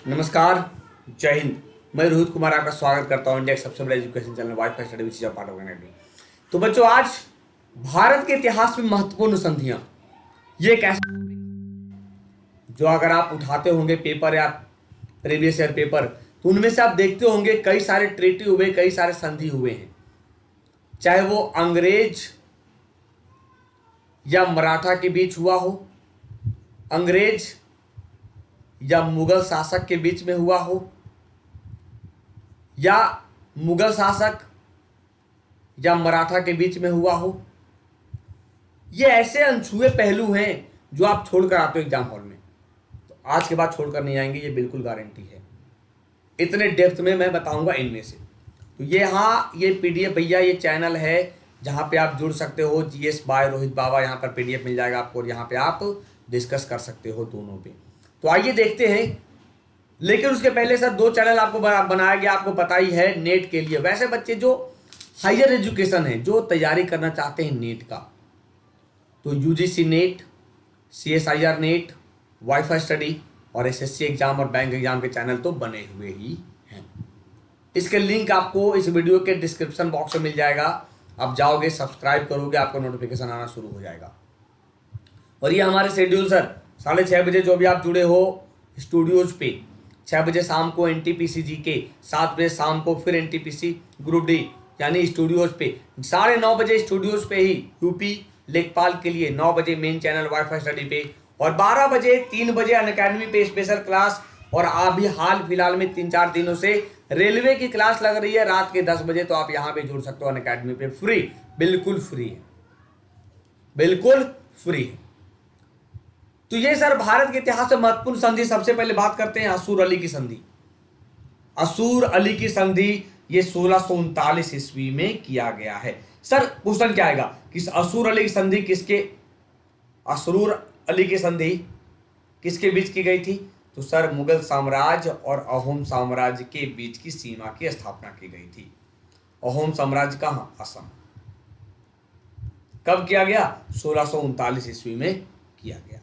नमस्कार। जय हिंद। मैं रोहित कुमार आपका स्वागत करता हूं इंडिया के सबसे बड़े education channel wifi study which part of NIT. तो बच्चों, आज भारत के इतिहास में महत्वपूर्ण संधियां, ये एक ऐसा जो अगर आप उठाते होंगे पेपर या प्रीवियस ईयर पेपर, तो उनमें से आप देखते होंगे कई सारे ट्रीटी हुए, कई सारे संधि हुए हैं। चाहे वो अंग्रेज या मराठा के बीच हुआ हो, अंग्रेज या मुगल शासक के बीच में हुआ हो, या मुगल शासक या मराठा के बीच में हुआ हो। ये ऐसे अनछुए पहलू हैं जो आप छोड़कर आते हो एग्जाम हॉल में, तो आज के बाद छोड़कर नहीं आएंगे, ये बिल्कुल गारंटी है। इतने डेप्थ में मैं बताऊंगा इनमें से। तो ये पीडीएफ भैया, ये चैनल है जहां पे आप जुड़ सकते हो। जीएस बाय रोहित बाबा, यहाँ पर पीडीएफ मिल जाएगा आपको और यहाँ पे आप डिस्कस कर सकते हो दोनों पे। तो आइए देखते हैं। लेकिन उसके पहले सर दो चैनल आपको बनाया गया, आपको पता ही है, नेट के लिए। वैसे बच्चे जो हायर एजुकेशन है, जो तैयारी करना चाहते हैं नेट का, तो UGC net, CSIR net, wifi study और एसएससी एग्जाम और बैंक एग्जाम के चैनल तो बने हुए ही हैं। इसके लिंक आपको इस वीडियो के डिस्क्रिप्शन बॉक्स में मिल जाएगा। आप जाओगे, सब्सक्राइब करोगे, आपको नोटिफिकेशन आना शुरू हो जाएगा। और ये हमारे शेड्यूल सर 6:30 बजे जो भी आप जुड़े हो स्टूडियोज पे, 6 बजे शाम को एनटीपीसी जीके, 7 बजे शाम को फिर एनटीपीसी ग्रुप डी यानी स्टूडियोज पे, 9:30 बजे स्टूडियोज पे ही यूपी लेखपाल के लिए, 9 बजे मेन चैनल वाईफाई स्टडी पे, और 12 बजे 3 बजे अनअकैडमी पे स्पेशल क्लास। और अभी हाल फिलहाल में 3-4 दिनों से रेलवे की क्लास लग रही है रात के 10 बजे, तो आप यहाँ पे जुड़ सकते हो अनअकैडमी पे, फ्री, बिल्कुल फ्री है, बिल्कुल फ्री है। तो ये सर भारत के इतिहास में महत्वपूर्ण संधि। सबसे पहले बात करते हैं असुर अली की संधि। असुर अली की संधि ये 1639 ईस्वी में किया गया है। सर क्वेश्चन क्या आएगा कि असुर अली की संधि असुर अली की संधि किसके बीच की गई थी? तो सर मुगल साम्राज्य और अहोम साम्राज्य के बीच की सीमा की स्थापना की गई थी। अहोम साम्राज्य कहां? असम। कब किया गया? 1639 ईस्वी में किया गया।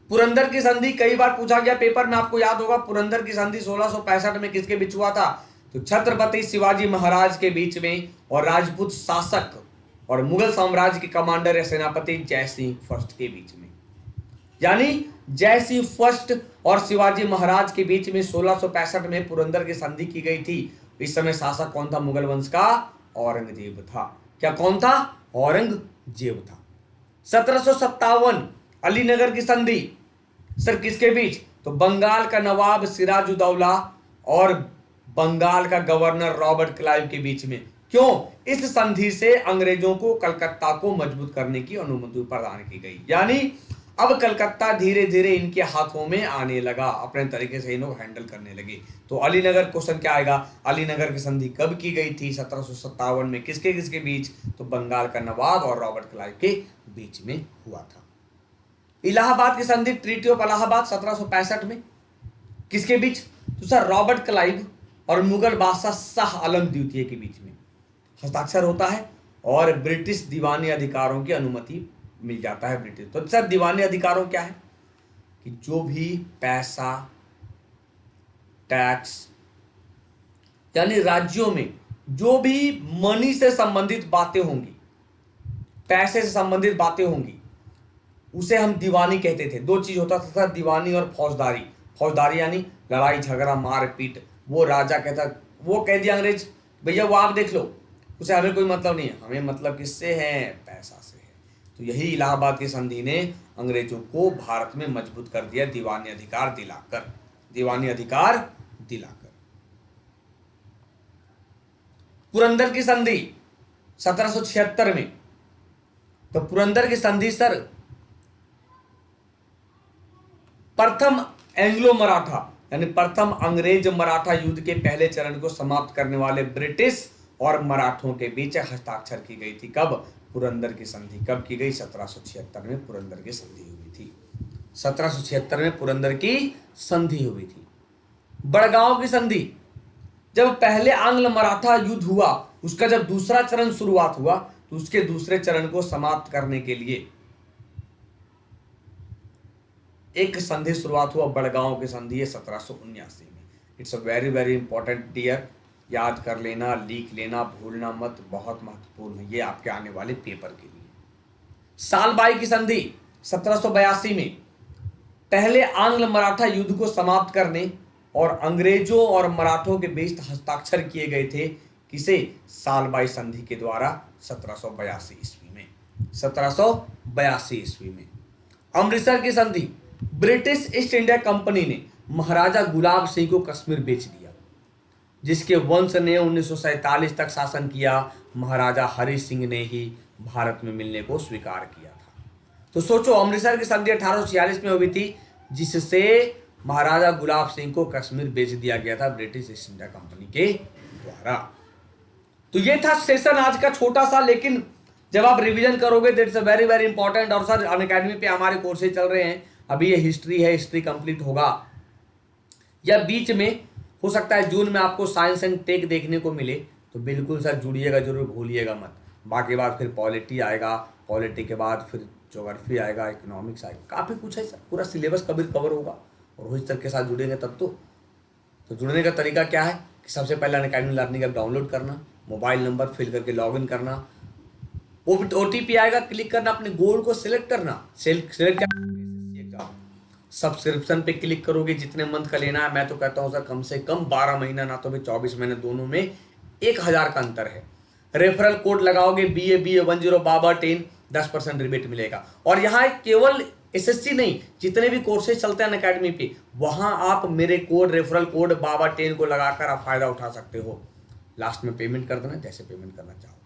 पुरंदर की संधि कई बार पूछा गया पेपर में, आपको याद होगा। पुरंदर की संधि 1665 में किसके बीच हुआ था? तो छत्रपति शिवाजी महाराज के बीच में और राजपूत शासक और मुगल साम्राज्य के कमांडर या सेनापति जय सिंह फर्स्ट के बीच में। यानी जय सिंह फर्स्ट और शिवाजी महाराज के बीच में 1665 में पुरंदर की संधि की गई थी। इस समय शासक कौन था मुगल वंश का? औरंगजेब था। क्या कौन था? औरंगजेब था। 1757 अलीनगर की संधि सर किसके बीच? तो बंगाल का नवाब सिराजुद्दौला और बंगाल का गवर्नर रॉबर्ट क्लाइव के बीच में। क्यों? इस संधि से अंग्रेजों को कलकत्ता को मजबूत करने की अनुमति प्रदान की गई। यानी अब कलकत्ता धीरे धीरे इनके हाथों में आने लगा, अपने तरीके से इन्हों हैंडल करने लगे। तो अलीनगर क्वेश्चन क्या आएगा? अलीनगर की संधि कब की गई थी? 1757 में। किसके किसके बीच? तो बंगाल का नवाब और रॉबर्ट क्लाइव के बीच में हुआ था। इलाहाबाद की संधि, ट्रीटी ऑफ इलाहाबाद 1765 में, किसके बीच? तो सर रॉबर्ट क्लाइव और मुगल बादशाह शाह आलम द्वितीय के बीच में हस्ताक्षर होता है और ब्रिटिश दीवानी अधिकारों की अनुमति मिल जाता है ब्रिटिश। तो सर दीवानी अधिकारों क्या है? कि जो भी पैसा, टैक्स, यानी राज्यों में जो भी मनी से संबंधित बातें होंगी, पैसे से संबंधित बातें होंगी, उसे हम दीवानी कहते थे। दो चीज होता था, दीवानी और फौजदारी। फौजदारी यानी लड़ाई झगड़ा मारपीट, वो राजा कहता, वो कह दिया अंग्रेज भैया वो आप देख लो, उसे हमें कोई मतलब नहीं है, हमें मतलब किससे है? पैसा से है। तो यही इलाहाबाद की संधि ने अंग्रेजों को भारत में मजबूत कर दिया, दीवानी अधिकार दिलाकर, दीवानी अधिकार दिलाकर। पुरंदर की संधि 1776 में। तो पुरंदर की संधि सर प्रथम एंग्लो मराठा यानी प्रथम अंग्रेज मराठा युद्ध के पहले चरण को समाप्त करने वाले ब्रिटिश और मराठों के बीच हस्ताक्षर की गई थी। कब? पुरंदर की संधि कब की गई? 1776 में पुरंदर की संधि हुई थी। 1776 में पुरंदर की संधि हुई थी। बड़गांव की संधि, जब पहले आंग्ल मराठा युद्ध हुआ, उसका जब दूसरा चरण शुरुआत हुआ, तो उसके दूसरे चरण को समाप्त करने के लिए एक संधि शुरुआत हुआ बड़गांव की संधि है 1779 में। It's a very very important dear, याद कर लेना, लिख लेना, भूलना मत, बहुत महत्वपूर्ण है ये आपके आने वाले पेपर के लिए। सालबाई की संधि 1782 में पहले आंग्ल मराठा युद्ध को समाप्त करने और अंग्रेजों और मराठों के बीच हस्ताक्षर किए गए थे। किसे? सालबाई संधि के द्वारा 1782 ईस्वी में। 1782 ईस्वी में अमृतसर की संधि, ब्रिटिश ईस्ट इंडिया कंपनी ने महाराजा गुलाब सिंह को कश्मीर बेच दिया, जिसके वंश ने 1947 तक शासन किया। महाराजा हरि सिंह ने ही भारत में मिलने को स्वीकार किया था। तो सोचो, अमृतसर की संधि 1846 में हुई थी, जिससे महाराजा गुलाब सिंह को कश्मीर बेच दिया गया था ब्रिटिश ईस्ट इंडिया कंपनी के द्वारा। तो ये था सेशन आज का छोटा सा, लेकिन जब आप रिवीजन करोगे तो it's a very very important. और सर अनअकैडमी पे हमारे कोर्सेज चल रहे हैं, अभी ये हिस्ट्री है, हिस्ट्री कंप्लीट होगा, या बीच में हो सकता है जून में आपको साइंस एंड टेक देखने को मिले, तो बिल्कुल सर जुड़िएगा जरूर, भूलिएगा मत। बाकी बाद फिर पॉलिटी आएगा, पॉलिटी के बाद फिर ज्योग्राफी आएगा, इकोनॉमिक्स आएगा, काफ़ी कुछ है सर, पूरा सिलेबस कभी कवर होगा। और रोहित सर के साथ जुड़ेंगे तब तो जुड़ने का तरीका क्या है कि सबसे पहले अनअकैडमी लर्निंग ऐप डाउनलोड करना, मोबाइल नंबर फिल करके लॉगिन करना, OTP आएगा, क्लिक करना, अपने गोल को सिलेक्ट करना, सिलेक्ट एग्जाम, सब्सक्रिप्शन पे क्लिक करोगे, जितने मंथ का लेना है। मैं तो कहता हूँ सर कम से कम 12 महीना, ना तो भी 24 महीने, दोनों में 1000 का अंतर है। रेफरल कोड लगाओगे BA10 बाबा 10, 10% रिबेट मिलेगा। और यहाँ केवल SSC नहीं, जितने भी कोर्सेज चलते हैं अनअकैडमी पे, वहां आप मेरे कोड, रेफरल कोड बाबा 10 को लगाकर आप फायदा उठा सकते हो। लास्ट में पेमेंट कर देना जैसे पेमेंट करना चाहो।